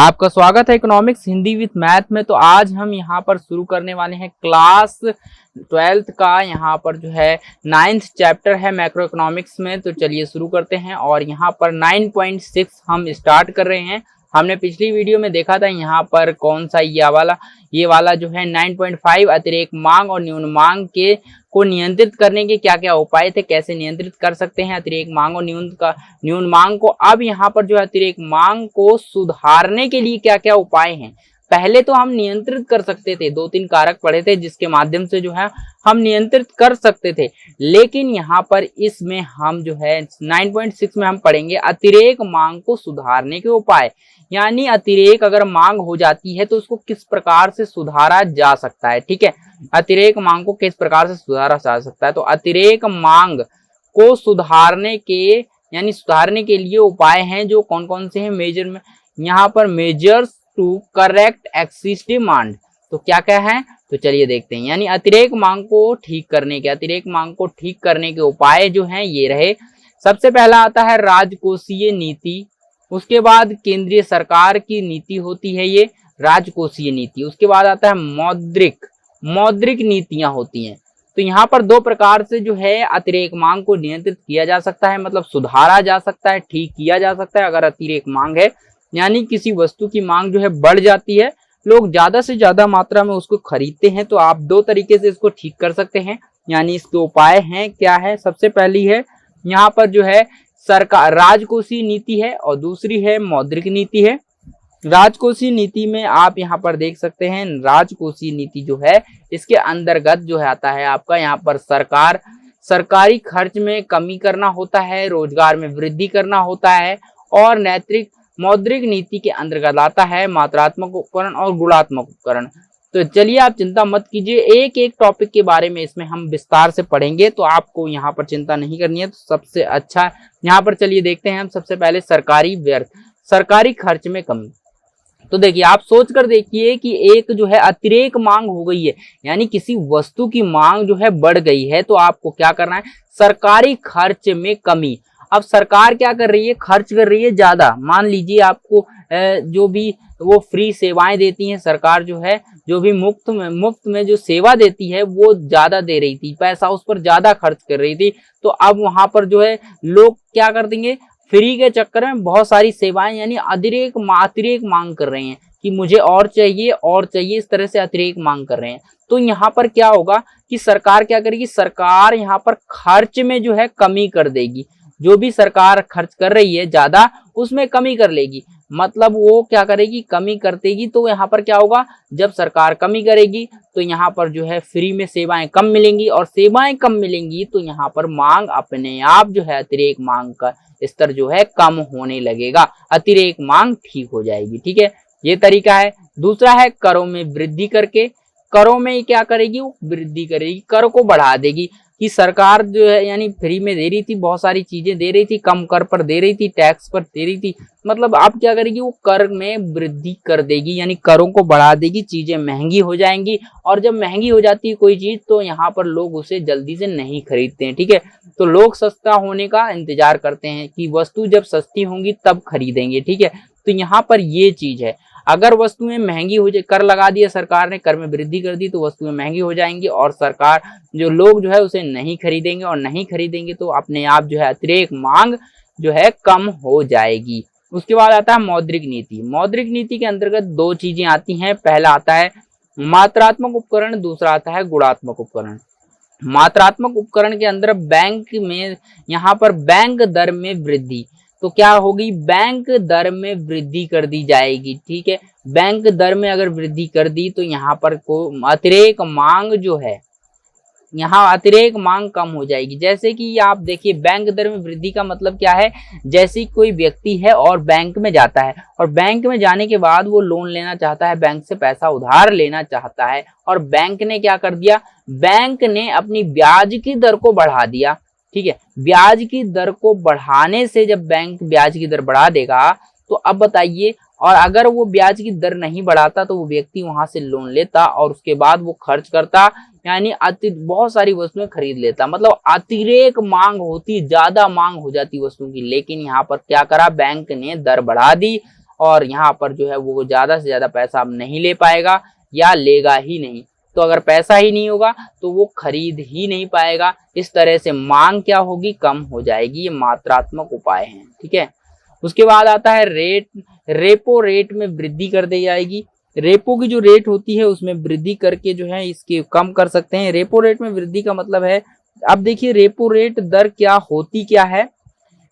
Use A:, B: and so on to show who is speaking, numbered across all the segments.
A: आपका स्वागत है इकोनॉमिक्स हिंदी विद मैथ में। तो आज हम यहाँ पर शुरू करने वाले हैं क्लास 12th का। यहाँ पर जो है 9th चैप्टर है मैक्रो इकोनॉमिक्स में। तो चलिए शुरू करते हैं और यहाँ पर 9.6 हम स्टार्ट कर रहे हैं। हमने पिछली वीडियो में देखा था यहाँ पर कौन सा ये वाला जो है 9.5 अतिरेक मांग और न्यून मांग के को नियंत्रित करने के क्या क्या उपाय थे, कैसे नियंत्रित कर सकते हैं अतिरेक मांग और न्यून मांग को। अब यहाँ पर जो है अतिरेक मांग को सुधारने के लिए क्या क्या उपाय हैं। पहले तो हम नियंत्रित कर सकते थे, 2-3 कारक पढ़े थे जिसके माध्यम से जो है हम नियंत्रित कर सकते थे। लेकिन यहाँ पर इसमें हम जो है 9.6 में हम पढ़ेंगे अतिरेक मांग को सुधारने के उपाय। यानी अतिरेक अगर मांग हो जाती है तो उसको किस प्रकार से सुधारा जा सकता है। ठीक है, अतिरेक मांग को किस प्रकार से सुधारा जा सकता है। तो अतिरेक मांग को सुधारने के लिए उपाय हैं जो कौन कौन से हैं। यहाँ पर measures to correct excess demand. तो क्या क्या है, तो चलिए देखते हैं। यानी अतिरेक मांग को ठीक करने के उपाय जो हैं ये रहे। सबसे पहला आता है राजकोषीय नीति, उसके बाद केंद्रीय सरकार की नीति होती है ये राजकोषीय नीति। उसके बाद आता है मौद्रिक नीतियां होती हैं। तो यहाँ पर 2 प्रकार से जो है अतिरेक मांग को नियंत्रित किया जा सकता है, मतलब सुधारा जा सकता है, ठीक किया जा सकता है। अगर अतिरेक मांग है यानी किसी वस्तु की मांग जो है बढ़ जाती है, लोग ज्यादा से ज्यादा मात्रा में उसको खरीदते हैं, तो आप 2 तरीके से इसको ठीक कर सकते हैं। यानी इसके उपाय हैं क्या है। सबसे पहली है यहाँ पर जो है सरकार राजकोषीय नीति है और दूसरी है मौद्रिक नीति है। राजकोषीय नीति में आप यहाँ पर देख सकते हैं, राजकोषीय नीति जो है इसके अंतर्गत जो है आता है आपका यहाँ पर सरकारी खर्च में कमी करना होता है, रोजगार में वृद्धि करना होता है। और मौद्रिक नीति के अंतर्गत आता है मात्रात्मक उपकरण और गुणात्मक उपकरण। तो चलिए आप चिंता मत कीजिए, एक एक टॉपिक के बारे में इसमें हम विस्तार से पढ़ेंगे, तो आपको यहाँ पर चिंता नहीं करनी है। तो सबसे अच्छा यहाँ पर चलिए देखते हैं हम सबसे पहले सरकारी खर्च में कमी। तो देखिए आप सोच कर देखिए कि एक जो है अतिरेक मांग हो गई है, यानी किसी वस्तु की मांग जो है बढ़ गई है, तो आपको क्या करना है, सरकारी खर्च में कमी। अब सरकार क्या कर रही है, खर्च कर रही है ज्यादा। मान लीजिए आपको जो भी वो फ्री सेवाएं देती हैं सरकार, जो है जो भी मुफ्त में जो सेवा देती है वो ज्यादा दे रही थी, पैसा उस पर ज्यादा खर्च कर रही थी। तो अब वहां पर जो है लोग क्या कर देंगे, फ्री के चक्कर में बहुत सारी सेवाएं यानी अतिरेक मांग कर रहे हैं कि मुझे और चाहिए, इस तरह से अतिरेक मांग कर रहे हैं। तो यहाँ पर क्या होगा कि सरकार क्या करेगी, सरकार यहाँ पर खर्च में जो है कमी कर देगी। जो भी सरकार खर्च कर रही है ज्यादा उसमें कमी कर लेगी, मतलब वो क्या करेगी, कमी कर देगी। तो यहाँ पर क्या होगा, जब सरकार कमी करेगी तो यहाँ पर जो है फ्री में सेवाएं कम मिलेंगी, और सेवाएं कम मिलेंगी तो यहाँ पर मांग अपने आप जो है अतिरेक मांग का स्तर जो है कम होने लगेगा, अतिरेक मांग ठीक हो जाएगी। ठीक है, ये तरीका है। दूसरा है करों में वृद्धि करके। करों में क्या करेगी, वो वृद्धि करेगी, कर को बढ़ा देगी। कि सरकार जो है यानी फ्री में दे रही थी, बहुत सारी चीजें दे रही थी, कम कर पर दे रही थी, टैक्स पर दे रही थी, मतलब अब क्या करेगी, वो कर में वृद्धि कर देगी, यानी करों को बढ़ा देगी, चीजें महंगी हो जाएंगी। और जब महंगी हो जाती है कोई चीज तो यहाँ पर लोग उसे जल्दी से नहीं खरीदते हैं। ठीक है, तो लोग सस्ता होने का इंतजार करते हैं कि वस्तु जब सस्ती होंगी तब खरीदेंगे। ठीक है, तो यहाँ पर ये चीज है, अगर वस्तुएं महंगी हो जाए, कर लगा दिया सरकार ने, कर में वृद्धि कर दी, तो वस्तुएं महंगी हो जाएंगी और सरकार जो लोग जो है उसे नहीं खरीदेंगे, और नहीं खरीदेंगे तो अपने आप जो है अतिरेक मांग जो है कम हो जाएगी। उसके बाद आता है मौद्रिक नीति। मौद्रिक नीति के अंतर्गत 2 चीजें आती हैं, पहला आता है मात्रात्मक उपकरण, दूसरा आता है गुणात्मक उपकरण। मात्रात्मक उपकरण के अंदर यहाँ पर बैंक दर में वृद्धि, तो क्या होगी, बैंक दर में वृद्धि कर दी जाएगी। ठीक है, बैंक दर में अगर वृद्धि कर दी तो यहाँ पर अतिरेक मांग जो है, यहाँ अतिरेक मांग कम हो जाएगी। जैसे कि आप देखिए बैंक दर में वृद्धि का मतलब क्या है, जैसे कोई व्यक्ति है और बैंक में जाता है, और बैंक में जाने के बाद वो लोन लेना चाहता है, बैंक से पैसा उधार लेना चाहता है, और बैंक ने क्या कर दिया, बैंक ने अपनी ब्याज की दर को बढ़ा दिया। ठीक है, ब्याज की दर को बढ़ाने से जब बैंक ब्याज की दर बढ़ा देगा तो अब बताइए, और अगर वो ब्याज की दर नहीं बढ़ाता तो वो व्यक्ति वहां से लोन लेता और उसके बाद वो खर्च करता, यानी बहुत सारी वस्तुएं खरीद लेता, मतलब अतिरेक मांग होती, ज्यादा मांग हो जाती वस्तुओं की। लेकिन यहाँ पर क्या करा, बैंक ने दर बढ़ा दी और यहाँ पर जो है वो ज्यादा से ज्यादा पैसा अब नहीं ले पाएगा या लेगा ही नहीं। तो अगर पैसा ही नहीं होगा तो वो खरीद ही नहीं पाएगा। इस तरह से मांग क्या होगी, कम हो जाएगी। ये मात्रात्मक उपाय हैं, ठीक है। उसके बाद आता है रेपो रेट में वृद्धि कर दी जाएगी। रेपो की जो रेट होती है उसमें वृद्धि करके जो है इसके कम कर सकते हैं। रेपो रेट में वृद्धि का मतलब है, अब देखिए रेपो रेट दर क्या होती क्या है।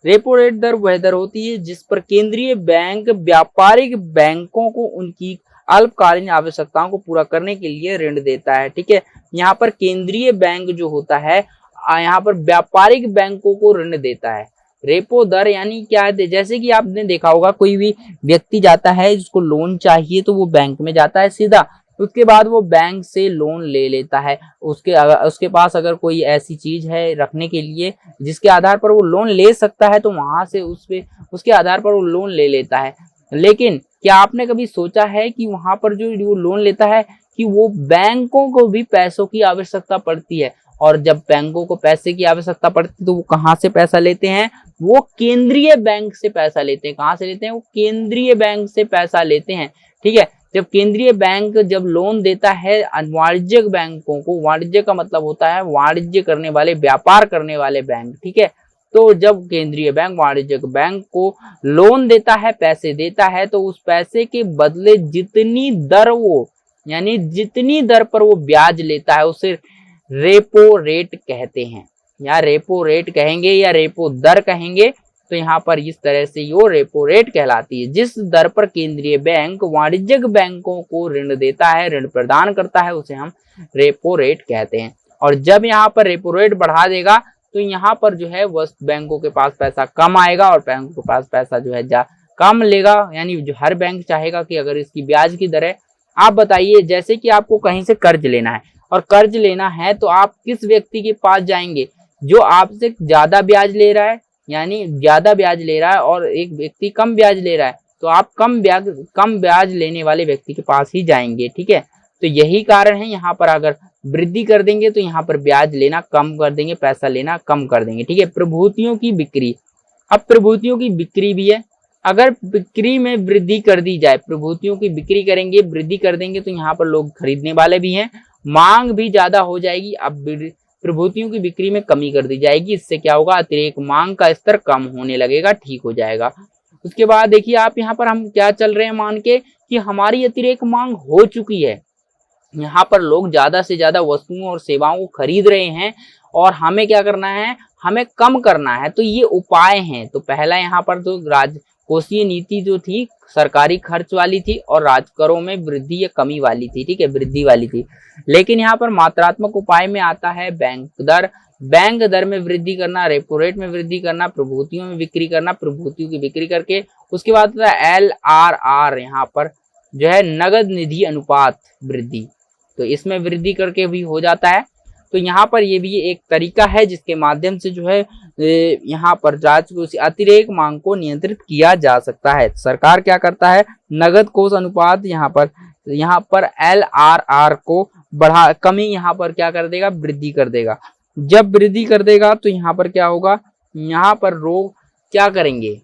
A: रेपो रेट दर वह दर होती है जिस पर केंद्रीय बैंक व्यापारिक बैंकों को उनकी अल्पकालीन आवश्यकताओं को पूरा करने के लिए ऋण देता है, ठीक है। यहाँ पर केंद्रीय बैंक जो होता है यहाँ पर व्यापारिक बैंकों को ऋण देता है। रेपो दर यानी क्या है, जैसे कि आपने देखा होगा कोई भी व्यक्ति जाता है जिसको लोन चाहिए तो वो बैंक में जाता है सीधा, उसके बाद वो बैंक से लोन ले लेता है। उसके पास अगर कोई ऐसी चीज है रखने के लिए जिसके आधार पर वो लोन ले सकता है तो वहां से उसके आधार पर वो लोन ले लेता है। लेकिन क्या आपने कभी सोचा है कि वहां पर जो वो लोन लेता है कि वो बैंकों को भी पैसों की आवश्यकता पड़ती है, और जब बैंकों को पैसे की आवश्यकता पड़ती है तो वो कहाँ से पैसा लेते हैं, वो केंद्रीय बैंक से पैसा लेते हैं। कहाँ से लेते हैं, वो केंद्रीय बैंक से पैसा लेते हैं, ठीक है। जब केंद्रीय बैंक जब लोन देता है वाणिज्यिक बैंकों को, वाणिज्य का मतलब होता है वाणिज्य करने वाले, व्यापार करने वाले बैंक, ठीक है। तो जब केंद्रीय बैंक वाणिज्यिक बैंक को लोन देता है, पैसे देता है, तो उस पैसे के बदले जितनी दर वो यानी जितनी दर पर वो ब्याज लेता है उसे रेपो रेट कहते हैं, या रेपो रेट कहेंगे या रेपो दर कहेंगे। तो यहाँ पर इस तरह से यो रेपो रेट कहलाती है। जिस दर पर केंद्रीय बैंक वाणिज्यिक बैंकों को ऋण देता है, ऋण प्रदान करता है, उसे हम रेपो रेट कहते हैं। और जब यहाँ पर रेपो रेट बढ़ा देगा तो यहाँ पर जो है वह बैंकों के पास पैसा कम आएगा और बैंकों के पास पैसा जो है कम लेगा। यानी जो हर बैंक चाहेगा कि अगर इसकी ब्याज की दर है, आप बताइए जैसे कि आपको कहीं से कर्ज लेना है और कर्ज लेना है तो आप किस व्यक्ति के पास जाएंगे, जो आपसे ज्यादा ब्याज ले रहा है, यानी ज्यादा ब्याज ले रहा है और एक व्यक्ति कम ब्याज ले रहा है, तो आप कम ब्याज लेने वाले व्यक्ति के पास ही जाएंगे, ठीक है। तो यही कारण है, यहाँ पर अगर वृद्धि कर देंगे तो यहाँ पर ब्याज लेना कम कर देंगे, पैसा लेना कम कर देंगे, ठीक है। प्रभूतियों की बिक्री, अब प्रभूतियों की बिक्री भी है। अगर बिक्री में वृद्धि कर दी जाए, प्रभूतियों की बिक्री करेंगे, वृद्धि कर देंगे तो यहाँ पर लोग खरीदने वाले भी हैं, मांग भी ज्यादा हो जाएगी। अब प्रभूतियों की बिक्री में कमी कर दी जाएगी, इससे क्या होगा, अतिरिक्त मांग का स्तर कम होने लगेगा, ठीक हो जाएगा। उसके बाद देखिए आप यहाँ पर हम क्या चल रहे हैं, मान के कि हमारी अतिरिक्त मांग हो चुकी है, यहाँ पर लोग ज्यादा से ज्यादा वस्तुओं और सेवाओं को खरीद रहे हैं और हमें क्या करना है, हमें कम करना है। तो ये उपाय हैं। तो पहला यहाँ पर तो राजकोषीय नीति जो थी सरकारी खर्च वाली थी और राजकरों में वृद्धि या कमी वाली थी, ठीक है, वृद्धि वाली थी। लेकिन यहाँ पर मात्रात्मक उपाय में आता है बैंक दर में वृद्धि करना, रेपो रेट में वृद्धि करना, प्रभूतियों में बिक्री करना, प्रभूतियों की बिक्री करके। उसके बाद LRR, यहाँ पर जो है नगद निधि अनुपात वृद्धि, तो इसमें वृद्धि करके भी हो जाता है। तो यहाँ पर ये भी एक तरीका है जिसके माध्यम से जो है यहाँ पर राजकोषीय अतिरेक मांग को नियंत्रित किया जा सकता है। सरकार क्या करता है, नगद कोष अनुपात यहाँ पर LRR को कमी यहाँ पर क्या कर देगा, वृद्धि कर देगा। जब वृद्धि कर देगा तो यहाँ पर क्या होगा, यहाँ पर लोग क्या करेंगे,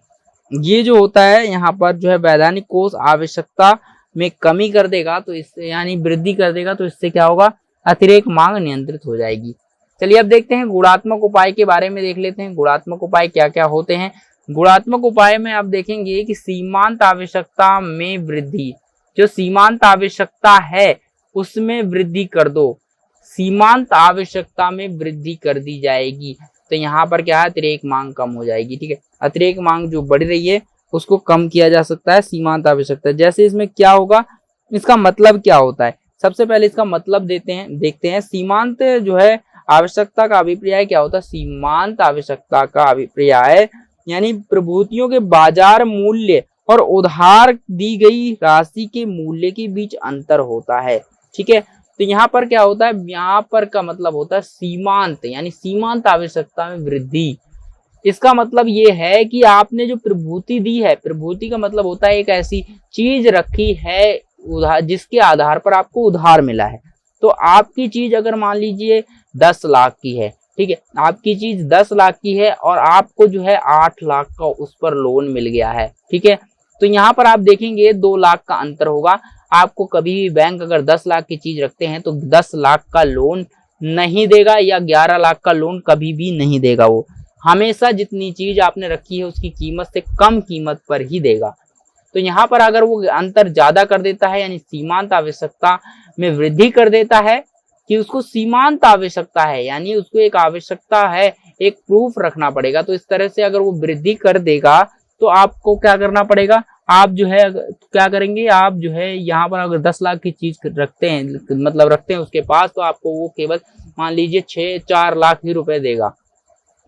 A: ये जो होता है यहाँ पर जो है वैधानिक कोष आवश्यकता में कमी कर देगा, तो इससे यानी वृद्धि कर देगा, तो इससे क्या होगा, अतिरेक मांग नियंत्रित हो जाएगी। चलिए अब देखते हैं गुणात्मक उपाय के बारे में, देख लेते हैं गुणात्मक उपाय क्या क्या होते हैं। गुणात्मक उपाय में आप देखेंगे कि सीमांत आवश्यकता में वृद्धि, जो सीमांत आवश्यकता है उसमें वृद्धि कर दो, सीमांत आवश्यकता में वृद्धि कर दी जाएगी। तो यहाँ पर क्या है, अतिरेक मांग कम हो जाएगी, ठीक है। अतिरेक मांग जो बढ़ रही है उसको कम किया जा सकता है, सीमांत आवश्यकता। जैसे इसमें क्या होगा, इसका मतलब क्या होता है, सबसे पहले इसका मतलब देखते हैं। सीमांत जो है आवश्यकता का अभिप्राय क्या होता है, सीमांत आवश्यकता का अभिप्राय यानी प्रभूतियों के बाजार मूल्य और उधार दी गई राशि के मूल्य के बीच अंतर होता है, ठीक है। तो यहाँ पर क्या होता है, यहाँ पर का मतलब होता है सीमांत, यानी सीमांत आवश्यकता में वृद्धि। इसका मतलब ये है कि आपने जो प्रभूति दी है, प्रभूति का मतलब होता है एक ऐसी चीज रखी है उधार, जिसके आधार पर आपको उधार मिला है। तो आपकी चीज अगर मान लीजिए 10 लाख की है, ठीक है, आपकी चीज 10 लाख की है और आपको जो है 8 लाख का उस पर लोन मिल गया है, ठीक है। तो यहाँ पर आप देखेंगे 2 लाख का अंतर होगा। आपको कभी भी बैंक अगर 10 लाख की चीज रखते हैं तो 10 लाख का लोन नहीं देगा या 11 लाख का लोन कभी भी नहीं देगा। वो हमेशा जितनी चीज आपने रखी है उसकी कीमत से कम कीमत पर ही देगा। तो यहाँ पर अगर वो अंतर ज्यादा कर देता है यानी सीमांत आवश्यकता में वृद्धि कर देता है कि उसको सीमांत आवश्यकता है यानी उसको एक आवश्यकता है, एक प्रूफ रखना पड़ेगा, तो इस तरह से अगर वो वृद्धि कर देगा तो आपको क्या करना पड़ेगा, आप जो है क्या करेंगे, आप जो है यहाँ पर अगर 10 लाख की चीज रखते हैं मतलब रखते हैं उसके पास, तो आपको वो केवल मान लीजिए 4 लाख ही रुपए देगा।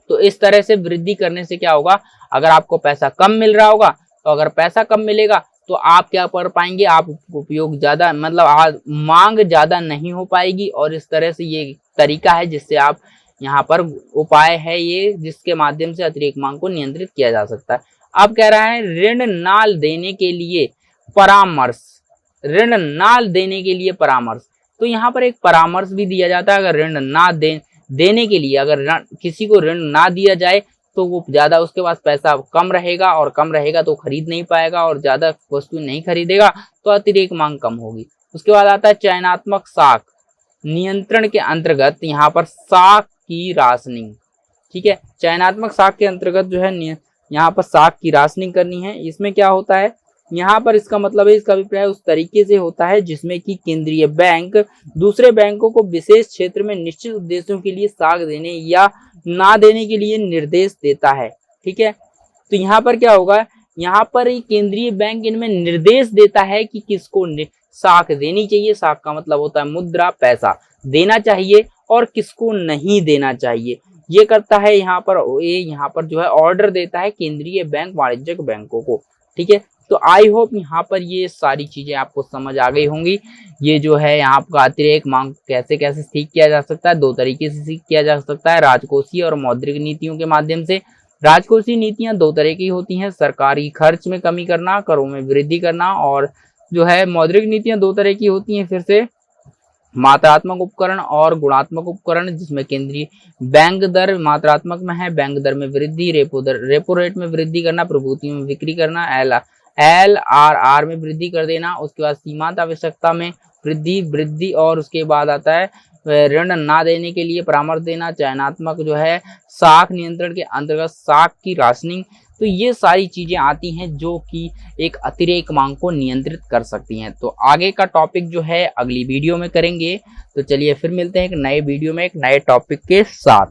A: तो इस तरह से वृद्धि करने से क्या होगा, अगर आपको पैसा कम मिल रहा होगा तो अगर पैसा कम मिलेगा तो आप क्या कर पाएंगे, आप उपयोग ज्यादा मतलब मांग ज्यादा नहीं हो पाएगी। और इस तरह से ये तरीका है जिससे आप यहाँ पर उपाय है ये जिसके माध्यम से अतिरिक्त मांग को नियंत्रित किया जा सकता है। अब कह रहा है ऋण ना देने के लिए परामर्श, ऋण ना देने के लिए परामर्श। तो यहाँ पर एक परामर्श भी दिया जाता है, अगर ऋण ना देने के लिए अगर किसी को ऋण ना दिया जाए तो वो ज्यादा उसके पास पैसा कम रहेगा और कम रहेगा तो खरीद नहीं पाएगा और ज्यादा वस्तु नहीं खरीदेगा तो अतिरिक्त मांग कम होगी। उसके बाद आता है चयनात्मक साख नियंत्रण के अंतर्गत यहाँ पर साख की राशनिंग। ठीक है, चयनात्मक साख के अंतर्गत जो है यहाँ पर साख की राशनिंग करनी है। इसमें क्या होता है, यहाँ पर इसका मतलब है, इसका अभिप्राय उस तरीके से होता है जिसमें कि केंद्रीय बैंक दूसरे बैंकों को विशेष क्षेत्र में निश्चित उद्देश्यों के लिए साख देने या ना देने के लिए निर्देश देता है। ठीक है, तो यहाँ पर क्या होगा, यहाँ पर केंद्रीय बैंक इनमें निर्देश देता है कि किसको साख देनी चाहिए, साख का मतलब होता है मुद्रा पैसा देना चाहिए और किसको नहीं देना चाहिए, ये करता है यहाँ पर, ये यहाँ पर जो है ऑर्डर देता है केंद्रीय बैंक वाणिज्यिक बैंकों को। ठीक है, तो आई होप यहाँ पर ये सारी चीजें आपको समझ आ गई होंगी। ये जो है यहाँ का अतिरिक्त मांग कैसे कैसे ठीक किया जा सकता है, 2 तरीके से ठीक किया जा सकता है, राजकोषीय और मौद्रिक नीतियों के माध्यम से। राजकोषीय नीतियां 2 तरह की होती हैं, सरकारी खर्च में कमी करना, करों में वृद्धि करना, और जो है मौद्रिक नीतियां 2 तरह की होती हैं फिर से, मात्रात्मक उपकरण और गुणात्मक उपकरण, जिसमें केंद्रीय बैंक दर मात्रात्मक में है, बैंक दर में वृद्धि, रेपो रेट में वृद्धि करना, प्रभुति में बिक्री करना, LRR में वृद्धि कर देना। उसके बाद सीमांत आवश्यकता में वृद्धि और उसके बाद आता है ऋण ना देने के लिए परामर्श देना, चयनात्मक जो है साख नियंत्रण के अंतर्गत साख की राशनिंग। तो ये सारी चीजें आती हैं जो कि एक अतिरेक मांग को नियंत्रित कर सकती हैं। तो आगे का टॉपिक जो है अगली वीडियो में करेंगे। तो चलिए फिर मिलते हैं एक नए वीडियो में एक नए टॉपिक के साथ।